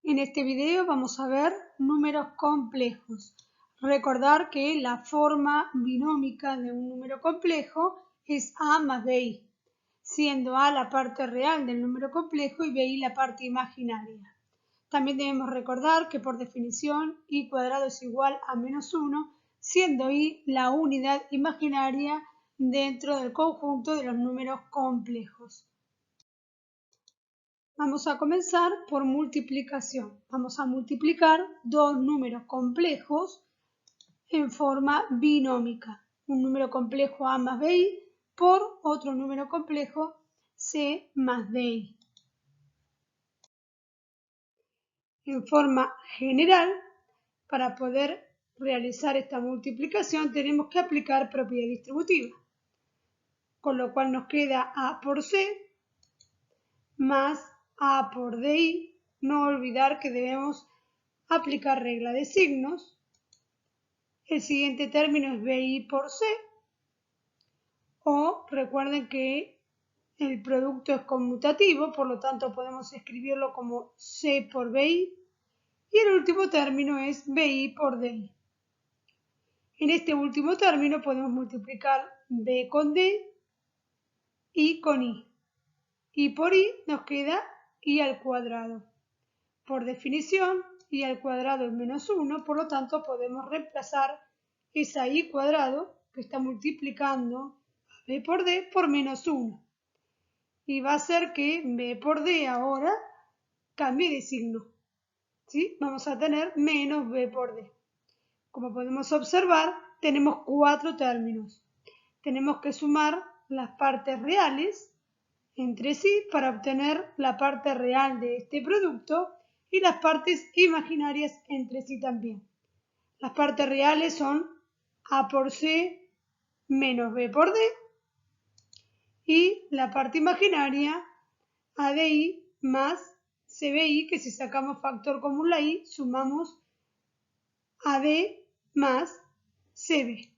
En este video vamos a ver números complejos. Recordar que la forma binómica de un número complejo es a más bi, siendo a la parte real del número complejo y bi la parte imaginaria. También debemos recordar que por definición i cuadrado es igual a menos 1, siendo i la unidad imaginaria dentro del conjunto de los números complejos. Vamos a comenzar por multiplicación. Vamos a multiplicar dos números complejos en forma binómica. Un número complejo a más bi por otro número complejo c más di. En forma general, para poder realizar esta multiplicación tenemos que aplicar propiedad distributiva, con lo cual nos queda a por c más a por di. No olvidar que debemos aplicar regla de signos. El siguiente término es bi por c. O recuerden que el producto es conmutativo, por lo tanto podemos escribirlo como c por bi. Y el último término es bi por di. En este último término podemos multiplicar b con d y con i. Y por i nos queda i al cuadrado. Por definición, i al cuadrado es menos 1, por lo tanto podemos reemplazar esa i cuadrado que está multiplicando a b por d por menos 1. Y va a hacer que b por d ahora cambie de signo. ¿Sí? Vamos a tener menos b por d. Como podemos observar, tenemos cuatro términos. Tenemos que sumar las partes reales entre sí para obtener la parte real de este producto y las partes imaginarias entre sí también. Las partes reales son a por c menos b por d y la parte imaginaria a de i más cbi, que si sacamos factor común la i, sumamos a d más cb.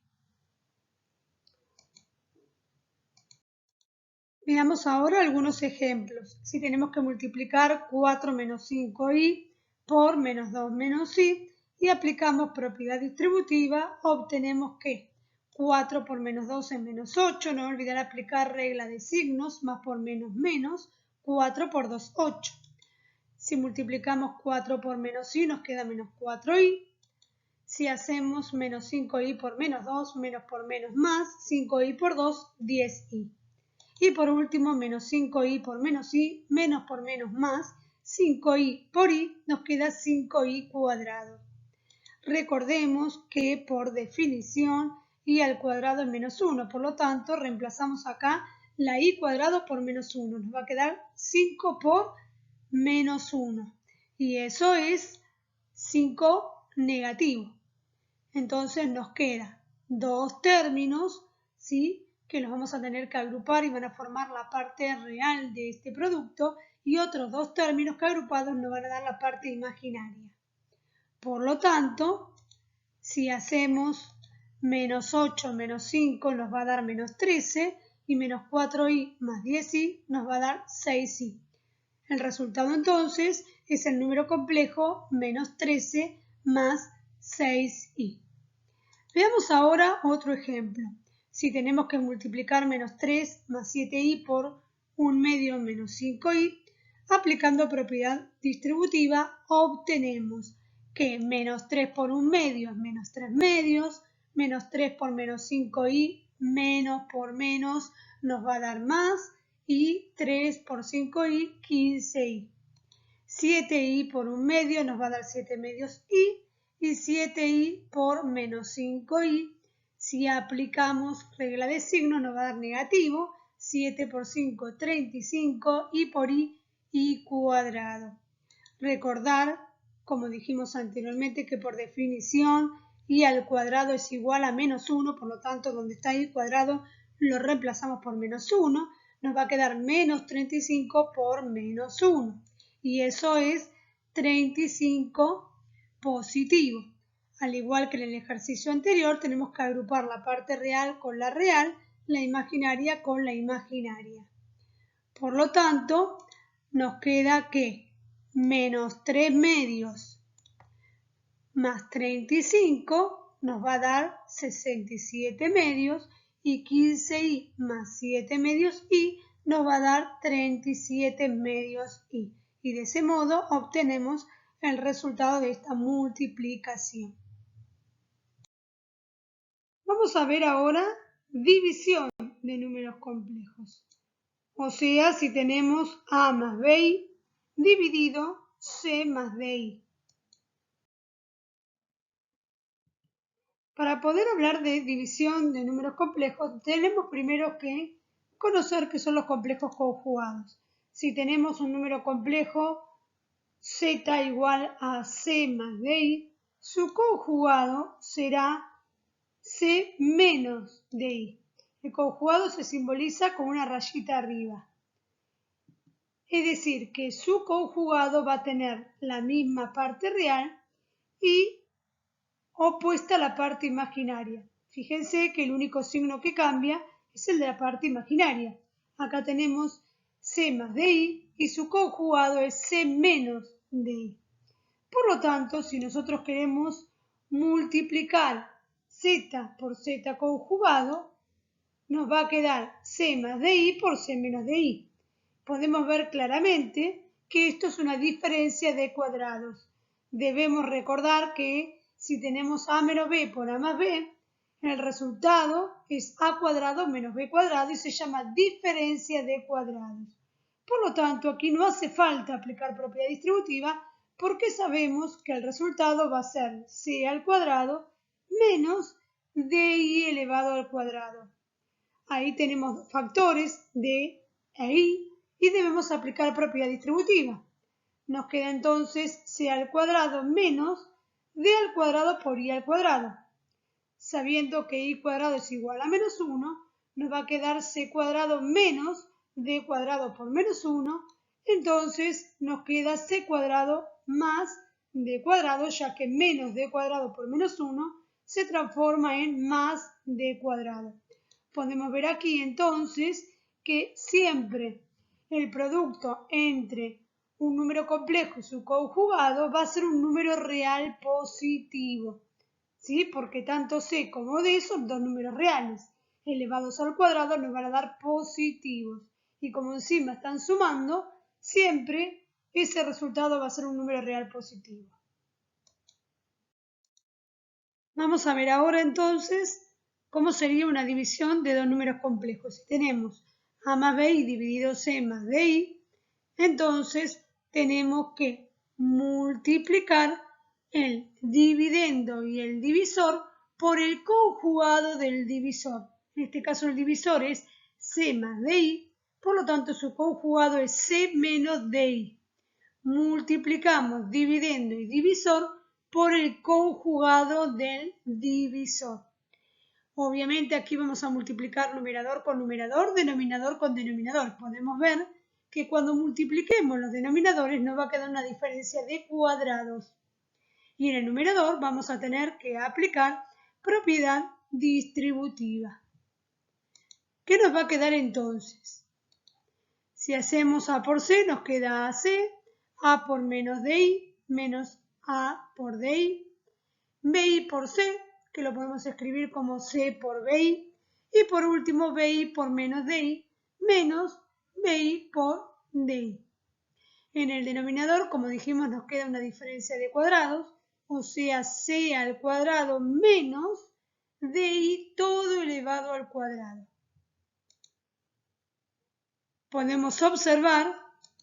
Veamos ahora algunos ejemplos. Si tenemos que multiplicar 4 menos 5i por menos 2 menos i y aplicamos propiedad distributiva, obtenemos que 4 por menos 2 es menos 8, no olvidar aplicar regla de signos, más por menos menos, 4 por 2, 8. Si multiplicamos 4 por menos i nos queda menos 4i. Si hacemos menos 5i por menos 2, menos por menos más, 5i por 2, 10i. Y por último, menos 5i por menos i, menos por menos más, 5i por i, nos queda 5i cuadrado. Recordemos que por definición i al cuadrado es menos 1, por lo tanto reemplazamos acá la i cuadrado por menos 1. Nos va a quedar 5 por menos 1 y eso es 5 negativo. Entonces nos quedan dos términos, ¿sí?, que los vamos a tener que agrupar y van a formar la parte real de este producto, y otros dos términos que agrupados nos van a dar la parte imaginaria. Por lo tanto, si hacemos menos 8 menos 5 nos va a dar menos 13 y menos 4i más 10i nos va a dar 6i. El resultado entonces es el número complejo menos 13 más 6i. Veamos ahora otro ejemplo. Si tenemos que multiplicar menos 3 más 7i por 1 medio menos 5i, aplicando propiedad distributiva obtenemos que menos 3 por 1 medio es menos 3 medios, menos 3 por menos 5i, menos por menos nos va a dar más, y 3 por 5i, 15i. 7i por 1 medio nos va a dar 7 medios i, y 7i por menos 5i, si aplicamos regla de signos nos va a dar negativo, 7 por 5, 35, y por i cuadrado. Recordar, como dijimos anteriormente, que por definición i al cuadrado es igual a menos 1, por lo tanto donde está i cuadrado lo reemplazamos por menos 1, nos va a quedar menos 35 por menos 1. Y eso es 35 positivo. Al igual que en el ejercicio anterior, tenemos que agrupar la parte real con la real, la imaginaria con la imaginaria. Por lo tanto, nos queda que menos 3 medios más 35 nos va a dar 67 medios y 15i más 7 medios i nos va a dar 37 medios i. Y de ese modo obtenemos el resultado de esta multiplicación. Vamos a ver ahora división de números complejos. O sea, si tenemos a más bi dividido c más di. Para poder hablar de división de números complejos, tenemos primero que conocer qué son los complejos conjugados. Si tenemos un número complejo z igual a c más di, su conjugado será c menos di. El conjugado se simboliza con una rayita arriba. Es decir, que su conjugado va a tener la misma parte real y opuesta a la parte imaginaria. Fíjense que el único signo que cambia es el de la parte imaginaria. Acá tenemos c más di y su conjugado es c menos di. Por lo tanto, si nosotros queremos multiplicar z por z conjugado, nos va a quedar c más di por c menos di. Podemos ver claramente que esto es una diferencia de cuadrados. Debemos recordar que si tenemos a menos b por a más b, el resultado es a cuadrado menos b cuadrado y se llama diferencia de cuadrados. Por lo tanto, aquí no hace falta aplicar propiedad distributiva porque sabemos que el resultado va a ser c al cuadrado menos di elevado al cuadrado. Ahí tenemos factores d e i y debemos aplicar propiedad distributiva. Nos queda entonces c al cuadrado menos d al cuadrado por i al cuadrado. Sabiendo que i cuadrado es igual a menos 1, nos va a quedar c cuadrado menos d cuadrado por menos 1, entonces nos queda c cuadrado más d cuadrado, ya que menos d cuadrado por menos 1 se transforma en más d cuadrado. Podemos ver aquí entonces que siempre el producto entre un número complejo y su conjugado va a ser un número real positivo, ¿sí? Porque tanto c como d son dos números reales. Elevados al cuadrado nos van a dar positivos. Y como encima están sumando, siempre ese resultado va a ser un número real positivo. Vamos a ver ahora entonces cómo sería una división de dos números complejos. Si tenemos a más bi dividido c más di, entonces tenemos que multiplicar el dividendo y el divisor por el conjugado del divisor. En este caso el divisor es c más di, por lo tanto su conjugado es c menos di. Multiplicamos dividendo y divisor por el conjugado del divisor. Obviamente aquí vamos a multiplicar numerador con numerador, denominador con denominador. Podemos ver que cuando multipliquemos los denominadores nos va a quedar una diferencia de cuadrados. Y en el numerador vamos a tener que aplicar propiedad distributiva. ¿Qué nos va a quedar entonces? Si hacemos a por c nos queda ac, a por menos di menos a por di, bi por c, que lo podemos escribir como c por bi, y por último bi por menos di menos bi por di. En el denominador, como dijimos, nos queda una diferencia de cuadrados, o sea, c al cuadrado menos di todo elevado al cuadrado. Podemos observar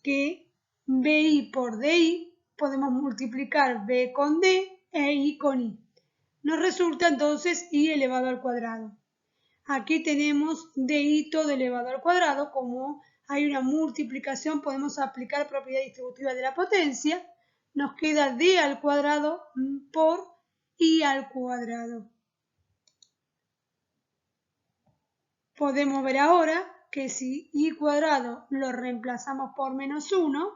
que bi por di podemos multiplicar b con d e i con i. Nos resulta entonces i elevado al cuadrado. Aquí tenemos di todo elevado al cuadrado. Como hay una multiplicación, podemos aplicar propiedad distributiva de la potencia. Nos queda d al cuadrado por i al cuadrado. Podemos ver ahora que si i cuadrado lo reemplazamos por menos 1,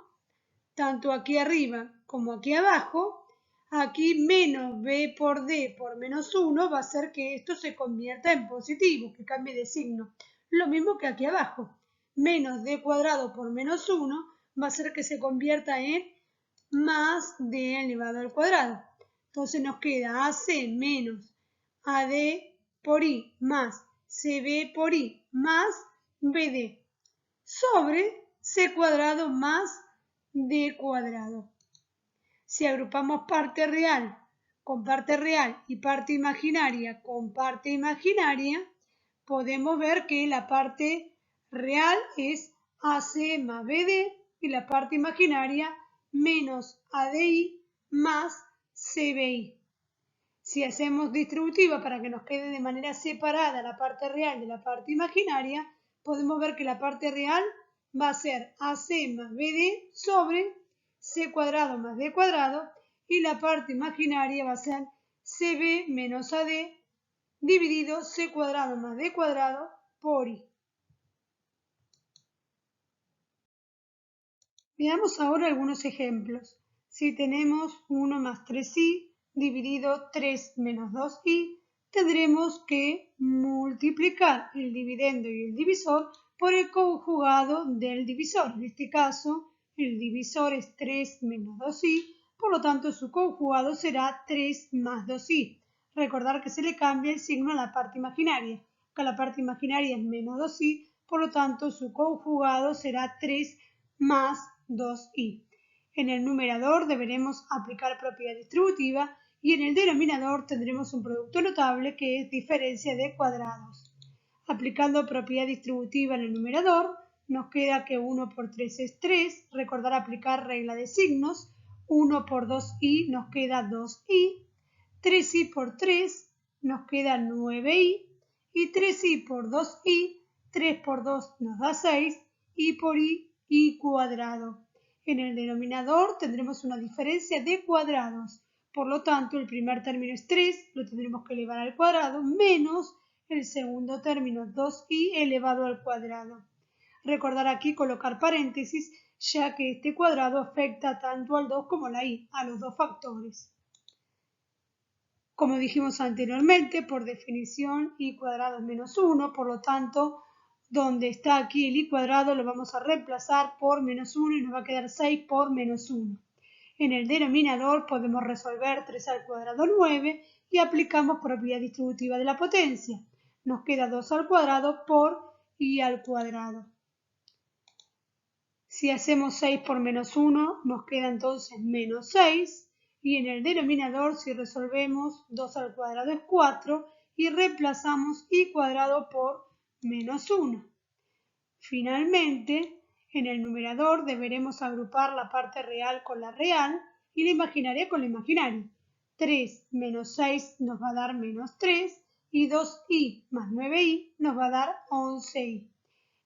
tanto aquí arriba como aquí abajo, aquí menos b por d por menos 1 va a hacer que esto se convierta en positivo, que cambie de signo. Lo mismo que aquí abajo. Menos d cuadrado por menos 1 va a hacer que se convierta en más d elevado al cuadrado. Entonces nos queda AC menos AD por I más CB por I más BD sobre C cuadrado más D cuadrado. Si agrupamos parte real con parte real y parte imaginaria con parte imaginaria, podemos ver que la parte real es AC más BD y la parte imaginaria menos ADI más CBI. Si hacemos distributiva para que nos quede de manera separada la parte real de la parte imaginaria, podemos ver que la parte real va a ser AC más BD sobre C cuadrado más D cuadrado y la parte imaginaria va a ser CB menos AD dividido C cuadrado más D cuadrado por I. Veamos ahora algunos ejemplos. Si tenemos 1 más 3i dividido 3 menos 2i, tendremos que multiplicar el dividendo y el divisor por el conjugado del divisor. En este caso, el divisor es 3 menos 2i, por lo tanto su conjugado será 3 más 2i. Recordar que se le cambia el signo a la parte imaginaria. Acá la parte imaginaria es menos 2i, por lo tanto su conjugado será 3 más 2i. En el numerador deberemos aplicar propiedad distributiva y en el denominador tendremos un producto notable que es diferencia de cuadrados. Aplicando propiedad distributiva en el numerador, nos queda que 1 por 3 es 3, recordar aplicar regla de signos, 1 por 2i nos queda 2i, 3i por 3 nos queda 9i y 3i por 2i, 3 por 2 nos da 6 y por i cuadrado. En el denominador tendremos una diferencia de cuadrados. Por lo tanto, el primer término es 3, lo tendremos que elevar al cuadrado, menos el segundo término 2i elevado al cuadrado. Recordar aquí colocar paréntesis, ya que este cuadrado afecta tanto al 2 como a la i, a los dos factores. Como dijimos anteriormente, por definición i cuadrado es menos 1, por lo tanto, donde está aquí el i cuadrado lo vamos a reemplazar por menos 1 y nos va a quedar 6 por menos 1. En el denominador podemos resolver 3 al cuadrado 9 y aplicamos propiedad distributiva de la potencia. Nos queda 2 al cuadrado por i al cuadrado. Si hacemos 6 por menos 1 nos queda entonces menos 6 y en el denominador si resolvemos 2 al cuadrado es 4 y reemplazamos i cuadrado por menos 1. Finalmente, en el numerador deberemos agrupar la parte real con la real y la imaginaria con la imaginaria. 3 menos 6 nos va a dar menos 3 y 2i más 9i nos va a dar 11i.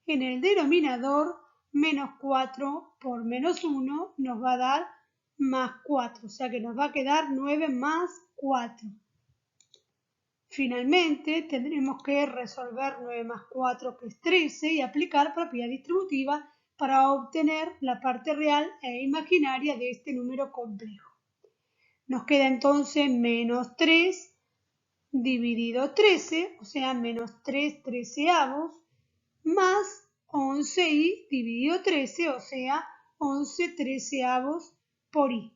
En el denominador, menos 4 por menos 1 nos va a dar más 4, o sea que nos va a quedar 9 más 4. Finalmente, tendremos que resolver 9 más 4, que es 13, y aplicar propiedad distributiva para obtener la parte real e imaginaria de este número complejo. Nos queda entonces menos 3 dividido 13, o sea, menos 3 treceavos, más 11i dividido 13, o sea, 11 treceavos por i.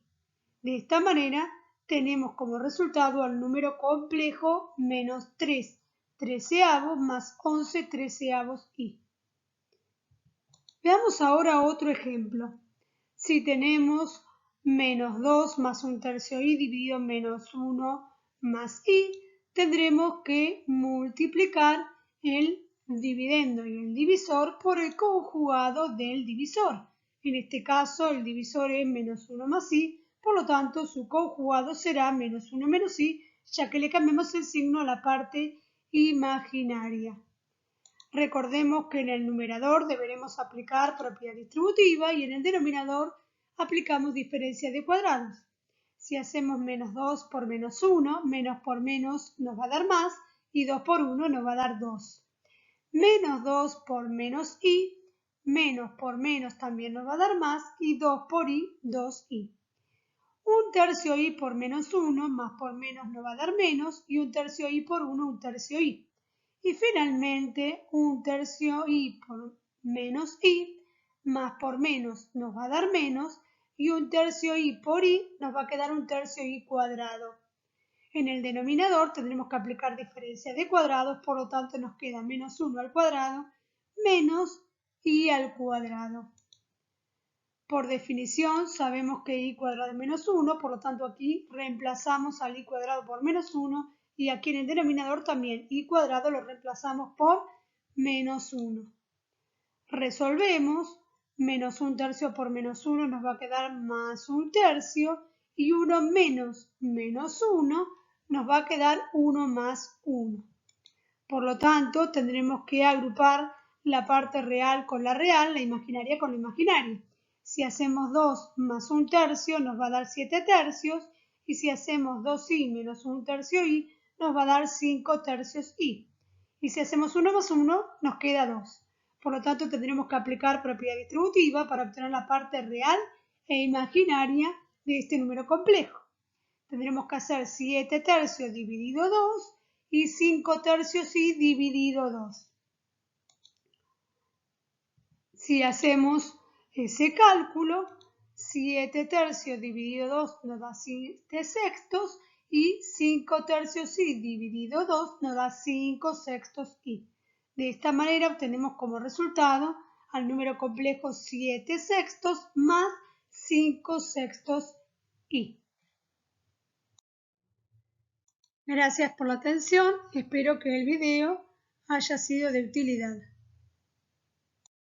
De esta manera, tenemos como resultado al número complejo menos 3 treceavos más 11 treceavos i. Veamos ahora otro ejemplo. Si tenemos menos 2 más 1 tercio i dividido menos 1 más i, tendremos que multiplicar el dividendo y el divisor por el conjugado del divisor. En este caso, el divisor es menos 1 más i, por lo tanto, su conjugado será menos 1 menos i, ya que le cambiamos el signo a la parte imaginaria. Recordemos que en el numerador deberemos aplicar propiedad distributiva y en el denominador aplicamos diferencia de cuadrados. Si hacemos menos 2 por menos 1, menos por menos nos va a dar más y 2 por 1 nos va a dar 2. Menos 2 por menos i, menos por menos también nos va a dar más y 2 por i, 2i. 1 tercio i por menos 1 más por menos nos va a dar menos y 1 tercio i por 1, 1 tercio i. Y finalmente 1 tercio i por menos i más por menos nos va a dar menos, y 1/3 y por y nos va a quedar 1/3 y cuadrado. En el denominador tendremos que aplicar diferencia de cuadrados, por lo tanto nos queda menos 1 al cuadrado menos y al cuadrado. Por definición sabemos que y cuadrado es menos 1, por lo tanto aquí reemplazamos al y cuadrado por menos 1 y aquí en el denominador también y cuadrado lo reemplazamos por menos 1. Resolvemos, menos 1/3 por menos 1 nos va a quedar más 1/3 y 1 menos menos 1 nos va a quedar 1 más 1. Por lo tanto, tendremos que agrupar la parte real con la real, la imaginaria con la imaginaria. Si hacemos 2 más 1/3 nos va a dar 7/3 y si hacemos 2i menos 1/3 i nos va a dar 5/3 i. Y si hacemos 1 más 1 nos queda 2. Por lo tanto, tendremos que aplicar propiedad distributiva para obtener la parte real e imaginaria de este número complejo. Tendremos que hacer 7/3 dividido 2 y 5/3 i dividido 2. Si hacemos ese cálculo, 7/3 dividido 2 nos da 7 sextos y 5/3 i dividido 2 nos da 5 sextos i. De esta manera obtenemos como resultado al número complejo 7 sextos más 5 sextos i. Gracias por la atención, espero que el video haya sido de utilidad.